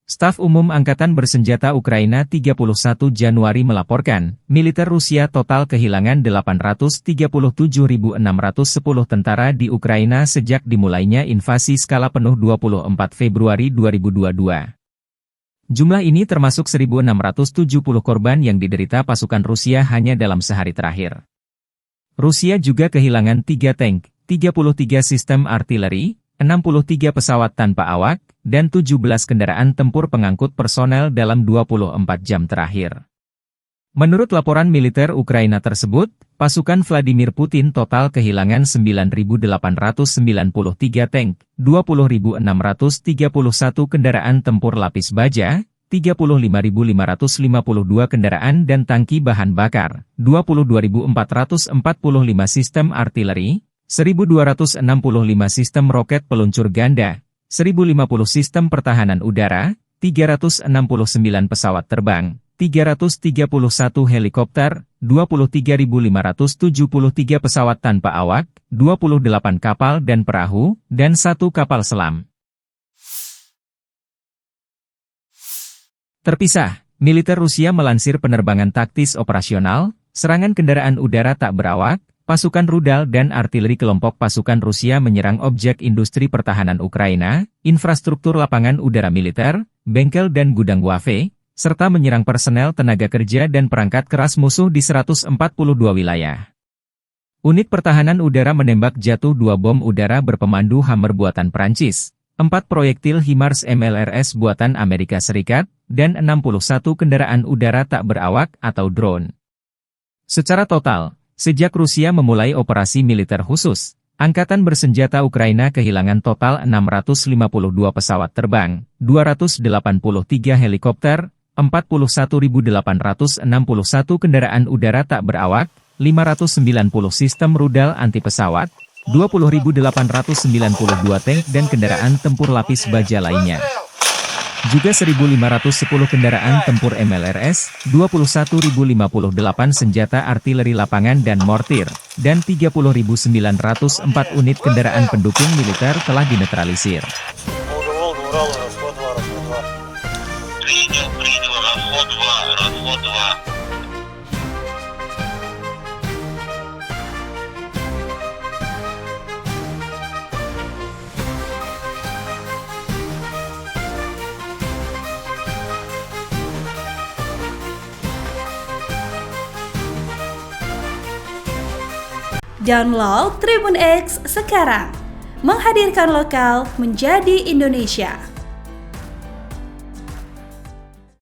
Staf Umum Angkatan Bersenjata Ukraina 31 Januari melaporkan, militer Rusia total kehilangan 837.610 tentara di Ukraina sejak dimulainya invasi skala penuh 24 Februari 2022. Jumlah ini termasuk 1.670 korban yang diderita pasukan Rusia hanya dalam sehari terakhir. Rusia juga kehilangan 3 tank, 33 sistem artileri, 63 pesawat tanpa awak, dan 17 kendaraan tempur pengangkut personel dalam 24 jam terakhir. Menurut laporan militer Ukraina tersebut, pasukan Vladimir Putin total kehilangan 9.893 tank, 20.631 kendaraan tempur lapis baja, 35.552 kendaraan dan tangki bahan bakar, 22.445 sistem artileri, 1.265 sistem roket peluncur ganda, 1.050 sistem pertahanan udara, 369 pesawat terbang, 331 helikopter, 23.573 pesawat tanpa awak, 28 kapal dan perahu, dan 1 kapal selam. Terpisah, militer Rusia melansir penerbangan taktis operasional, serangan kendaraan udara tak berawak, pasukan rudal dan artileri kelompok pasukan Rusia menyerang objek industri pertahanan Ukraina, infrastruktur lapangan udara militer, bengkel dan gudang WAV, serta menyerang personel tenaga kerja dan perangkat keras musuh di 142 wilayah. Unit pertahanan udara menembak jatuh 2 bom udara berpemandu Hammer buatan Prancis, 4 proyektil HIMARS MLRS buatan Amerika Serikat, dan 61 kendaraan udara tak berawak atau drone. Secara total, sejak Rusia memulai operasi militer khusus, Angkatan Bersenjata Ukraina kehilangan total 652 pesawat terbang, 283 helikopter, 41.861 kendaraan udara tak berawak, 590 sistem rudal anti pesawat, 20.892 tank dan kendaraan tempur lapis baja lainnya. Juga 1.510 kendaraan tempur MLRS, 21.058 senjata artileri lapangan dan mortir, dan 30.904 unit kendaraan pendukung militer telah dinetralisir. Download Tribun X sekarang, menghadirkan lokal menjadi Indonesia.